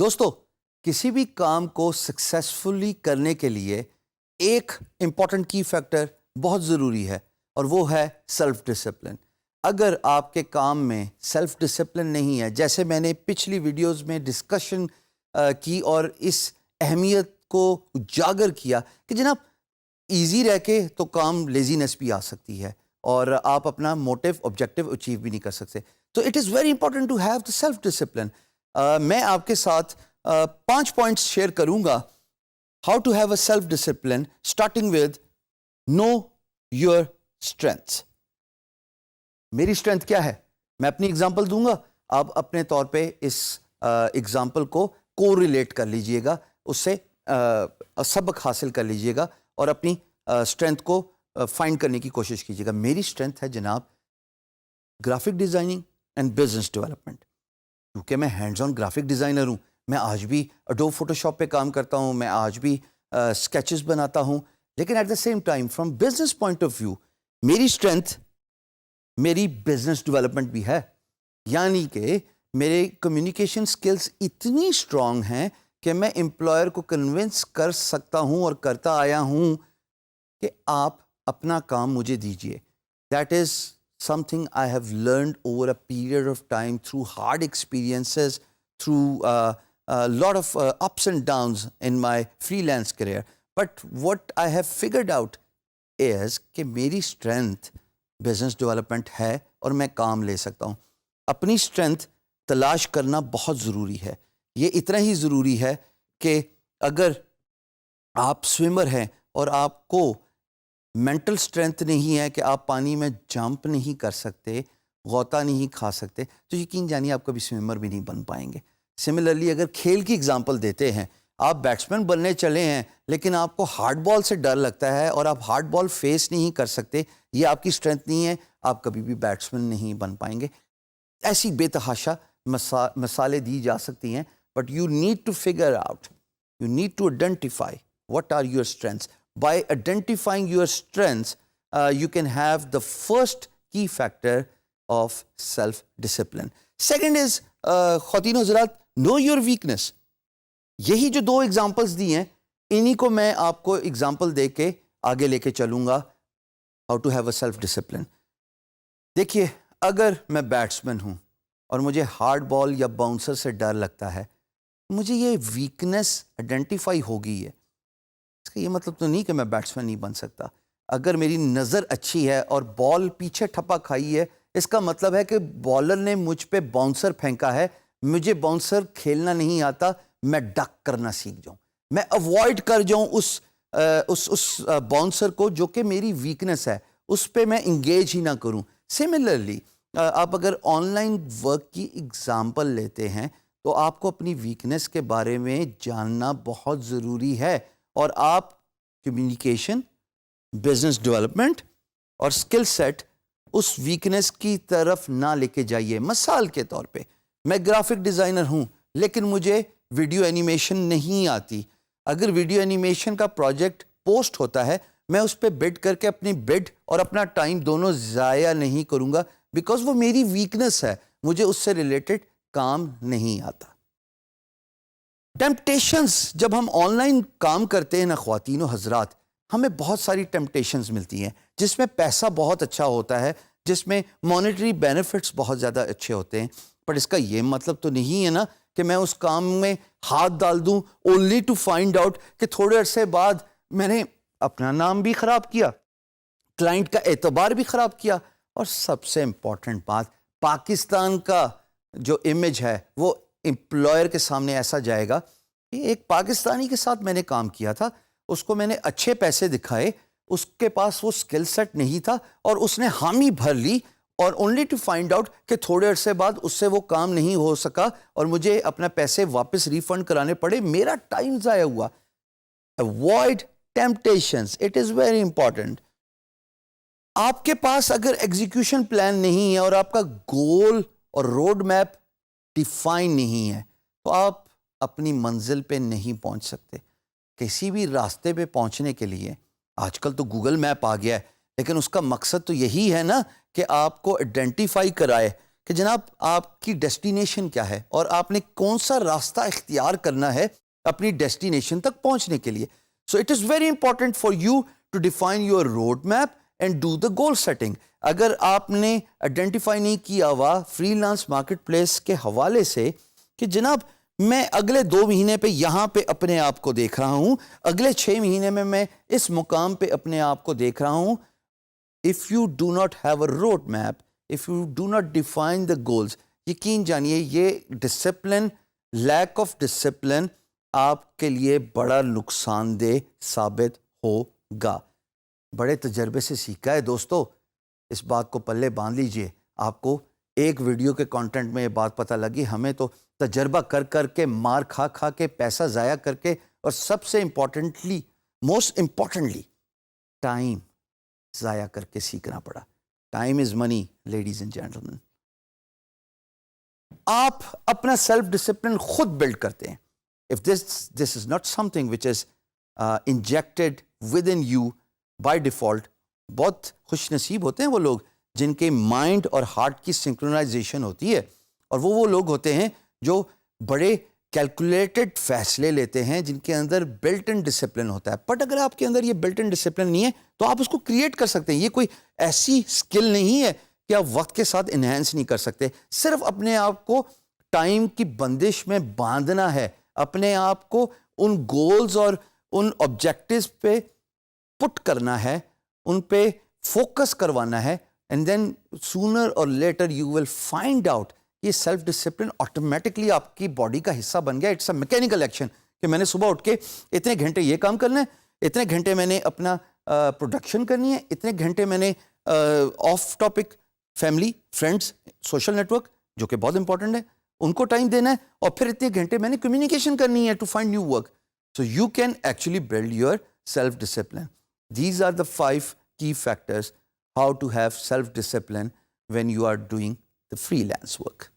دوستو کسی بھی کام کو سکسیسفلی کرنے کے لیے ایک امپورٹنٹ کی فیکٹر بہت ضروری ہے اور وہ ہے سیلف ڈسپلن. اگر آپ کے کام میں سیلف ڈسپلن نہیں ہے، جیسے میں نے پچھلی ویڈیوز میں ڈسکشن کی اور اس اہمیت کو اجاگر کیا کہ جناب ایزی رہ کے تو کام لیزینس بھی آ سکتی ہے اور آپ اپنا موٹیو آبجیکٹیو اچیو بھی نہیں کر سکتے. تو it is very important to have the self discipline. میں آپ کے ساتھ 5 پوائنٹس شیئر کروں گا. How to have a self discipline starting with know your strengths. میری اسٹرینتھ کیا ہے؟ میں اپنی اگزامپل دوں گا، آپ اپنے طور پہ اس اگزامپل کو کو ریلیٹ کر لیجئے گا، اس سے سبق حاصل کر لیجئے گا اور اپنی اسٹرینتھ کو فائنڈ کرنے کی کوشش کیجیے گا. میری اسٹرینتھ ہے جناب graphic designing and business development. کیونکہ میں ہینڈز آن گرافک ڈیزائنر ہوں، میں آج بھی اڈوب فوٹوشاپ پہ کام کرتا ہوں، میں آج بھی اسکیچز بناتا ہوں، لیکن at the same time from business point of view میری اسٹرینتھ میری بزنس ڈیولپمنٹ بھی ہے. یعنی کہ میرے کمیونیکیشن سکلز اتنی اسٹرانگ ہیں کہ میں امپلائر کو کنونس کر سکتا ہوں اور کرتا آیا ہوں کہ آپ اپنا کام مجھے دیجیے. That is something I have learned over a period of time through hard experiences, through a lot of ups and downs in my freelance career. But what I have figured out is کہ میری strength business development ہے اور میں کام لے سکتا ہوں. اپنی strength تلاش کرنا بہت ضروری ہے. یہ اتنا ہی ضروری ہے کہ اگر آپ سوئمر ہیں اور آپ کو مینٹل اسٹرینتھ نہیں ہے کہ آپ پانی میں جمپ نہیں کر سکتے، غوطہ نہیں کھا سکتے، تو یقین جانیے آپ کبھی سوئمر بھی نہیں بن پائیں گے. سملرلی اگر کھیل کی اگزامپل دیتے ہیں، آپ بیٹسمین بننے چلے ہیں لیکن آپ کو ہارڈ بال سے ڈر لگتا ہے اور آپ ہارڈ بال فیس نہیں کر سکتے، یہ آپ کی اسٹرینتھ نہیں ہے، آپ کبھی بھی بیٹسمین نہیں بن پائیں گے. ایسی بے تحاشا مثالیں دی جا سکتی ہیں، but you need to figure out, you need to identify what are your strengths. By identifying your strengths, you can have the first key factor of self-discipline. Second is, خواتین حضرات, know your weakness. یہی جو 2 examples دی ہیں، انہی کو میں آپ کو example دے کے آگے لے کے چلوں گا. How to have a self-discipline. دیکھیے، اگر میں بیٹسمین ہوں اور مجھے ہارڈ بال یا باؤنسر سے ڈر لگتا ہے، مجھے یہ ویکنس آئیڈینٹیفائی ہو گئی ہے. اس کا یہ مطلب تو نہیں کہ میں بیٹسمین نہیں بن سکتا. اگر میری نظر اچھی ہے اور بال پیچھے ٹھپا کھائی ہے، اس کا مطلب ہے کہ بالر نے مجھ پہ باؤنسر پھینکا ہے، مجھے باؤنسر کھیلنا نہیں آتا، میں ڈک کرنا سیکھ جاؤں، میں اوائڈ کر جاؤں اس باؤنسر کو جو کہ میری ویکنس ہے، اس پہ میں انگیج ہی نہ کروں. سملرلی آپ اگر آن لائن ورک کی اگزامپل لیتے ہیں تو آپ کو اپنی ویکنس کے بارے میں جاننا بہت ضروری ہے، اور آپ کمیونیکیشن، بزنس ڈیولپمنٹ اور اسکل سیٹ اس ویکنس کی طرف نہ لے کے جائیے. مثال کے طور پہ میں گرافک ڈیزائنر ہوں لیکن مجھے ویڈیو اینیمیشن نہیں آتی. اگر ویڈیو اینیمیشن کا پروجیکٹ پوسٹ ہوتا ہے، میں اس پہ بڈ کر کے اپنی بڈ اور اپنا ٹائم دونوں ضائع نہیں کروں گا، بیکاز وہ میری ویکنس ہے، مجھے اس سے ریلیٹڈ کام نہیں آتا. ٹیمپٹیشنز، جب ہم آن لائن کام کرتے ہیں نا خواتین و حضرات، ہمیں بہت ساری ٹیمپٹیشنز ملتی ہیں جس میں پیسہ بہت اچھا ہوتا ہے، جس میں مانیٹری بینیفٹس بہت زیادہ اچھے ہوتے ہیں. پر اس کا یہ مطلب تو نہیں ہے نا کہ میں اس کام میں ہاتھ ڈال دوں اونلی ٹو فائنڈ آؤٹ کہ تھوڑے عرصے بعد میں نے اپنا نام بھی خراب کیا، کلائنٹ کا اعتبار بھی خراب کیا، اور سب سے امپورٹنٹ بات، پاکستان کا جو امیج ہے وہ امپلائر کے سامنے ایسا جائے گا کہ ایک پاکستانی کے ساتھ میں نے کام کیا تھا، اس کو میں نے اچھے پیسے دکھائے، اس کے پاس وہ سکل سیٹ نہیں تھا اور اس نے حامی بھر لی، اور اونلی ٹو فائنڈ آؤٹ کہ تھوڑے عرصے بعد اس سے وہ کام نہیں ہو سکا اور مجھے اپنا پیسے واپس ریفنڈ کرانے پڑے، میرا ٹائم ضائع ہوا. Avoid temptations. It is very important. آپ کے پاس اگر ایگزیکیوشن پلان نہیں ہے اور آپ کا گول اور روڈ میپ ڈیفائن نہیں ہے تو آپ اپنی منزل پہ نہیں پہنچ سکتے. کسی بھی راستے پہ پہنچنے کے لیے آج کل تو گوگل میپ آ گیا ہے، لیکن اس کا مقصد تو یہی ہے نا کہ آپ کو آئیڈینٹیفائی کرائے کہ جناب آپ کی ڈیسٹینیشن کیا ہے اور آپ نے کون سا راستہ اختیار کرنا ہے اپنی ڈیسٹینیشن تک پہنچنے کے لیے. So it is very important for you to define your road map and do the goal setting. اگر آپ نے آئیڈینٹیفائی نہیں کیا ہوا فری لانس مارکیٹ پلیس کے حوالے سے کہ جناب میں اگلے 2 مہینے پہ یہاں پہ اپنے آپ کو دیکھ رہا ہوں, اگلے 6 مہینے میں اس مقام پہ اپنے آپ کو دیکھ رہا ہوں, if you do not have a road map, if you do not define the goals, یقین جانیے یہ ڈسپلن, لیک آف ڈسپلن آپ کے لیے بڑا نقصان دہ ثابت ہوگا. بڑے تجربے سے سیکھا ہے دوستو, اس بات کو پلے باندھ لیجئے. آپ کو ایک ویڈیو کے کانٹینٹ میں یہ بات پتہ لگی, ہمیں تو تجربہ کر کر کے, مار کھا کھا کے, پیسہ ضائع کر کے, اور سب سے امپورٹنٹلی, موسٹ امپورٹنٹلی, ٹائم ضائع کر کے سیکھنا پڑا. Time is money ladies and gentleman. آپ اپنا سیلف ڈسپلن خود بلڈ کرتے ہیں. if this is not something which is injected within you by default, بہت خوش نصیب ہوتے ہیں وہ لوگ جن کے مائنڈ اور ہارٹ کی سنکرونائزیشن ہوتی ہے, اور وہ لوگ ہوتے ہیں جو بڑے کیلکولیٹڈ فیصلے لیتے ہیں, جن کے اندر بلٹ ان ڈسپلن ہوتا ہے. بٹ اگر آپ کے اندر یہ بلٹ ان ڈسپلن نہیں ہے تو آپ اس کو کریٹ کر سکتے ہیں. یہ کوئی ایسی اسکل نہیں ہے کہ آپ وقت کے ساتھ انہینس نہیں کر سکتے. صرف اپنے آپ کو ٹائم کی بندش میں باندھنا ہے, اپنے آپ کو ان گولز اور ان آبجیکٹیوز پہ پٹ کرنا ہے, ان پہ فوکس کروانا ہے, and then sooner or later you will find out یہ سیلف ڈسپلن آٹومیٹکلی آپ کی باڈی کا حصہ بن گیا. اٹس اے میکینیکل ایکشن کہ میں نے صبح اٹھ کے اتنے گھنٹے یہ کام کرنا ہے, اتنے گھنٹے میں نے اپنا پروڈکشن کرنی ہے, اتنے گھنٹے میں نے of topic family, friends, social network جو کہ بہت امپورٹنٹ ہے ان کو ٹائم دینا ہے, اور پھر اتنے گھنٹے میں نے کمیونیکیشن کرنی ہے to find new work. So you can actually build your self discipline. These are the 5 key factors how to have self-discipline when you are doing the freelance work.